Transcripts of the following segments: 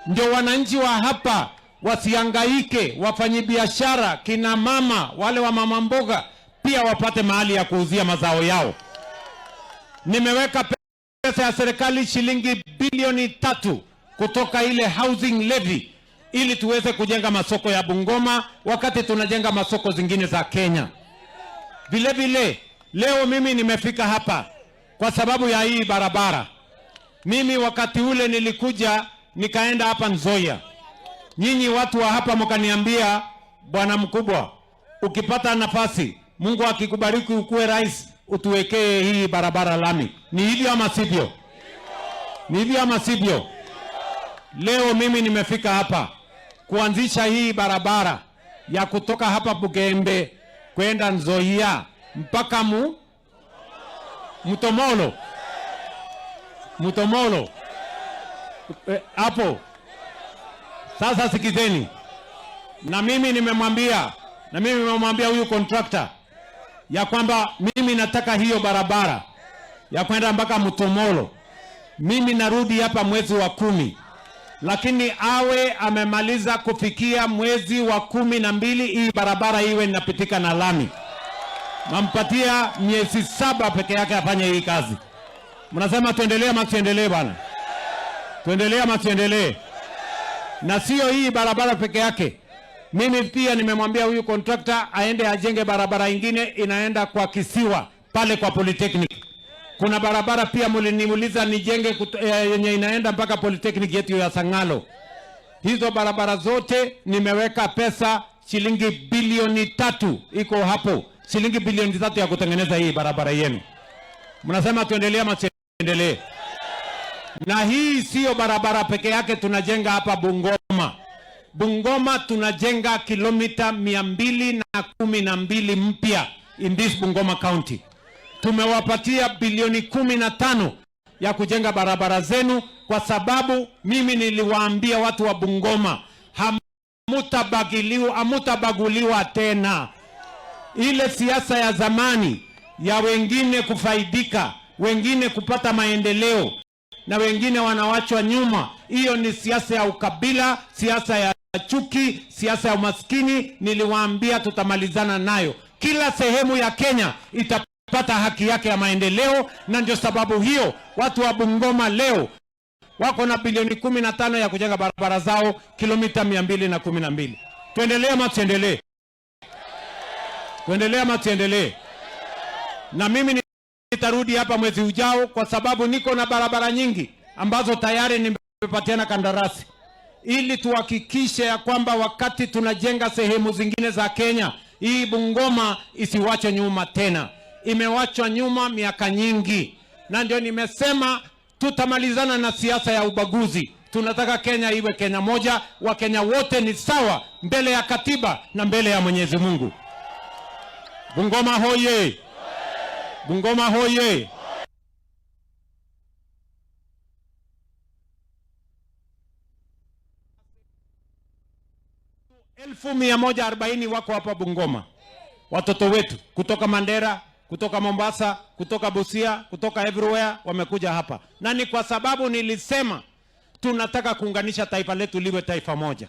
ndio wananchi wa hapa wasihangaike, wafanyibiashara, kina mama, wale wa mama mboga pia wapate mahali ya kuuzia mazao yao. Nimeweka pesa ya serikali shilingi bilioni 3 kutoka ile housing levy ili tuweze kujenga masoko ya Bungoma wakati tunajenga masoko zingine za Kenya. Vile vile leo mimi nimefika hapa kwa sababu ya hii barabara. Mimi wakati ule nilikuja nikaenda hapa Nzoia. Nyinyi watu wa hapa mkaniambia, bwana mkubwa, ukipata nafasi, Mungu akikubariki ukuwe rais, utuwekee hii barabara lami. Ni hivyo ama sivyo? Ni hivyo ama sivyo? Leo mimi nimefika hapa kuanzisha hii barabara ya kutoka hapa Bugembe kwenda Nzoia mpaka Mutomolo. Hapo. Sasa sikizeni. Na mimi nimemwambia huyu contractor ya kwamba mimi nataka hiyo barabara ya kwenda mpaka Mutomolo. Mimi narudi hapa mwezi wa 10. Lakini awe amemaliza kufikia mwezi wa 12 hii barabara iwe inapitika na lami. Nampatia miezi 7 peke yake afanye hii kazi. Mnasema tuendelee ama tuendelee bwana? Tuendelee ama tuendelee? Na sio hii barabara peke yake. Mimi pia nimemwambia huyu contractor aende ajenge barabara ingine inaenda kwa Kisiwa pale kwa Polytechnic. Kuna barabara pia mliniuliza nijenge yenye inaenda mpaka Polytechnic yetu ya Sangalo. Hizo barabara zote nimeweka pesa shilingi bilioni 3 iko hapo. Shilingi bilioni 3 ya kutengeneza hii barabara yenu. Mnasema tuendelee ama tuendelee? Na hii sio barabara peke yake tunajenga hapa Bungoma. Bungoma tunajenga kilomita 212 mpya in this Bungoma County. Tumewapatia bilioni 15 ya kujenga barabara zenu kwa sababu mimi niliwaambia watu wa Bungoma hamutabaguliwa tena. Ile siasa ya zamani ya wengine kufaidika, wengine kupata maendeleo na wengine wanawachwa nyuma, hiyo ni siasa ya ukabila, siasa ya chuki, siasa ya umaskini. Niliwaambia tutamalizana nayo. Kila sehemu ya Kenya itapata haki yake ya maendeleo, na ndio sababu hiyo watu wa Bungoma leo wako na bilioni 15 ya kujenga barabara zao kilomita 212. Tuendelee ama tuendelee? Tuendelee ama tuendelee? Na mimi nitarudi hapa mwezi ujao kwa sababu niko na barabara nyingi ambazo tayari nimepatiana kandarasi, ili tuhakikishe ya kwamba wakati tunajenga sehemu zingine za Kenya, hii Bungoma isiwachwe nyuma tena. Imewachwa nyuma miaka nyingi, na ndio nimesema tutamalizana na siasa ya ubaguzi. Tunataka Kenya iwe Kenya moja, Wakenya wote ni sawa mbele ya katiba na mbele ya Mwenyezi Mungu. Bungoma hoye! Bungoma hoye! 1140 wako hapa Bungoma. Watoto wetu kutoka Mandera, kutoka Mombasa, kutoka Busia, kutoka everywhere wamekuja hapa. Na ni kwa sababu nilisema tunataka kuunganisha taifa letu liwe taifa moja.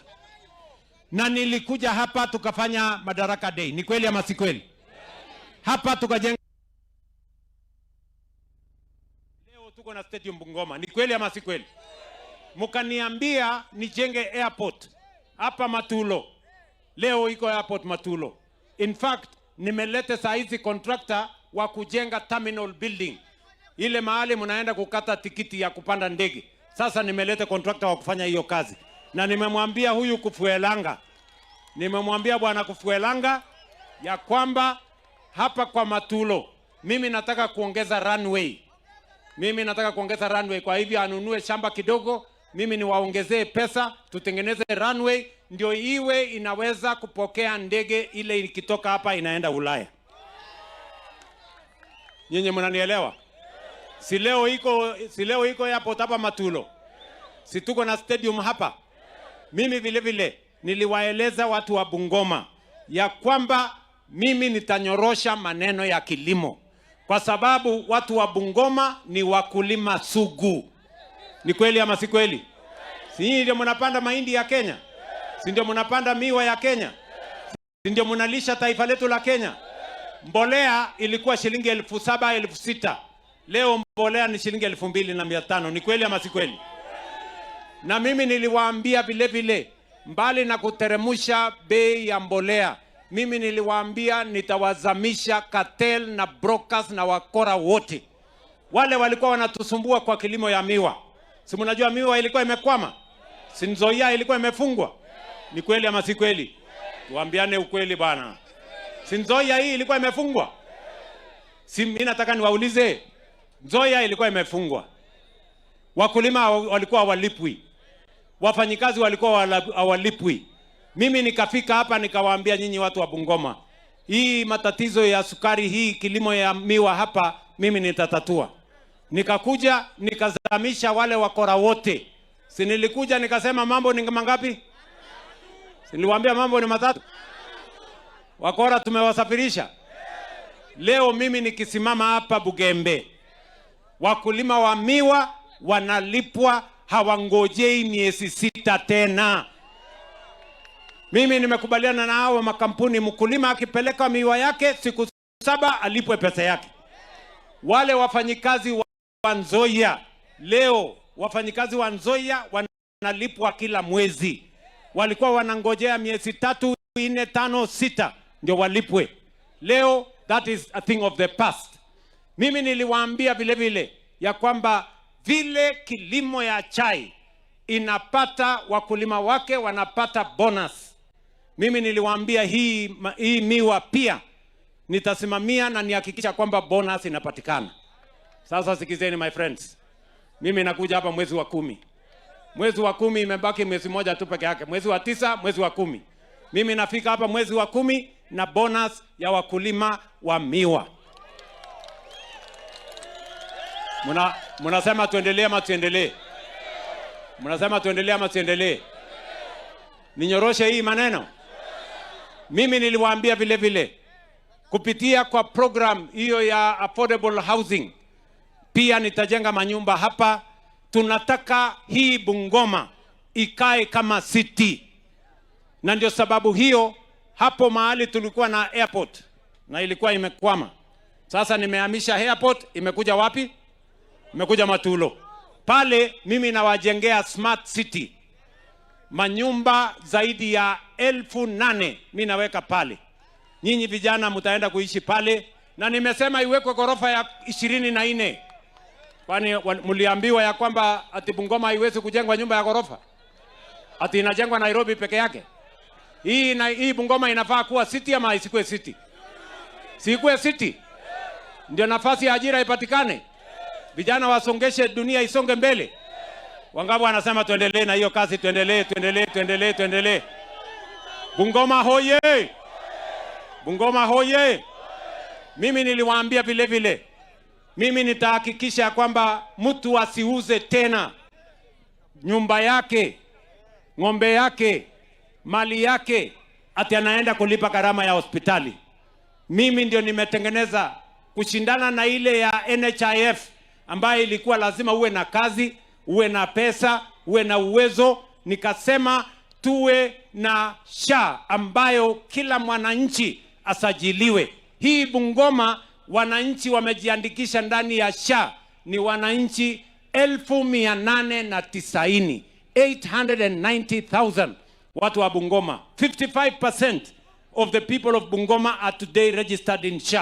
Na nilikuja hapa tukafanya Madaraka Day. Ni kweli ama si kweli? Hapa tukajenga. Leo tuko na stadium Bungoma. Ni kweli ama si kweli? Mkaniambia nijenge airport hapa Matulo. Leo iko airport Matulo. In fact, nimelete saa hizi contractor wa kujenga terminal building. Ile mahali mnaenda kukata tikiti ya kupanda ndege. Sasa nimelete contractor wa kufanya hiyo kazi. Na nimemwambia huyu Kufuelanga. Nimemwambia bwana Kufuelanga ya kwamba hapa kwa Matulo mimi nataka kuongeza runway. Kwa hivyo anunue shamba kidogo, mimi niwaongezee pesa, tutengeneze runway ndio iwe inaweza kupokea ndege ile ikitoka hapa inaenda Ulaya. Nyinyi mnanielewa? Si leo iko airport hapa Matulo. Si tuko na stadium hapa. Mimi vile vile niliwaeleza watu wa Bungoma ya kwamba mimi nitanyorosha maneno ya kilimo, kwa sababu watu wa Bungoma ni wakulima sugu. Ni kweli ama si kweli? Si ndio mnapanda mahindi ya Kenya? Si ndio mnapanda miwa ya Kenya? Si ndio mnalisha taifa letu la Kenya? Mbolea ilikuwa shilingi 7,000, 6,000. Leo mbolea ni shilingi 2,500. Ni kweli ama si kweli? Na mimi niliwaambia vile vile, mbali na kuteremusha bei ya mbolea, mimi niliwaambia nitawazamisha cartel na brokers na wakora wote. Wale walikuwa wanatusumbua kwa kilimo ya miwa. Si mnajua miwa ilikuwa imekwama? Si Nzoia ilikuwa imefungwa? Ni kweli ama si kweli? Tuambiane ukweli bana. Si Nzoia hii ilikuwa imefungwa? Si mimi nataka niwaulize, Nzoia ilikuwa imefungwa. Wakulima walikuwa hawalipwi. Wafanyikazi walikuwa hawalipwi. Mimi nikafika hapa nikawaambia nyinyi watu wa Bungoma, hii matatizo ya sukari hii kilimo ya miwa hapa mimi nitatatua. Nikakuja nikazamisha wale wakora wote. Si nilikuja nikasema mambo ni mangapi? Si niliwaambia mambo ni matatu. Wakora tumewasafirisha. Leo mimi nikisimama hapa Bugembe, wakulima wa miwa wanalipwa, hawangojei miezi 6 tena. Mimi nimekubaliana na hao makampuni, mkulima akipeleka miwa yake siku 7 alipwe pesa yake. Wale wafanyikazi wa Nzoia leo, wafanyikazi wa Nzoia wanalipwa kila mwezi. Walikuwa wanangojea miezi 3, 4, 5, 6 ndio walipwe. Leo that is a thing of the past. Mimi niliwaambia vile vile ya kwamba vile kilimo ya chai inapata, wakulima wake wanapata bonus. Mimi niliwaambia hii miwa pia nitasimamia na nihakikisha kwamba bonus inapatikana. Sasa sikizeni my friends. Mimi nakuja hapa mwezi wa 10. Mwezi wa 10 imebaki mwezi moja tu peke yake. Mwezi wa 9, mwezi wa 10. Mimi nafika hapa mwezi wa 10 na bonus ya wakulima wa miwa. Mnasema tuendelee ama tuendelee? Mnasema tuendelee ama tuendelee? Ninyoroshe hii maneno. Mimi niliwaambia vile vile kupitia kwa program hiyo ya affordable housing, pia nitajenga manyumba hapa. Tunataka hii Bungoma ikae kama city. Na ndio sababu hiyo hapo mahali tulikuwa na airport na ilikuwa imekwama. Sasa nimehamisha airport, imekuja wapi? Imekuja Matulo. Pale mimi nawajengea smart city. Manyumba zaidi ya 8,000 mimi naweka pale. Nyinyi vijana mtaenda kuishi pale, na nimesema iwekwe ghorofa ya 24. Kwani mliambiwa ya kwamba ati Bungoma haiwezi kujengwa nyumba ya ghorofa? Ati inajengwa Nairobi peke yake? Hii Bungoma inafaa kuwa city ama isikuwe city? Sikuwe city. Ndio nafasi ya ajira ipatikane. Vijana wasongeshe, dunia isonge mbele. Wangapi wanasema tuendelee na hiyo kazi? Tuendelee. Bungoma hoye! Bungoma hoye! Mimi niliwaambia vile vile, mimi nitahakikisha kwamba mtu asiuze tena nyumba yake, ng'ombe yake, mali yake ati anaenda kulipa gharama ya hospitali. Mimi ndio nimetengeneza kushindana na ile ya NHIF ambayo ilikuwa lazima uwe na kazi, uwe na pesa, uwe na uwezo. Nikasema tuwe na SHA ambayo kila mwananchi asajiliwe. Hii Bungoma wananchi wamejiandikisha ndani ya SHA ni wananchi 890,000, 890,000 watu wa Bungoma. 55% of the people of Bungoma are today registered in SHA.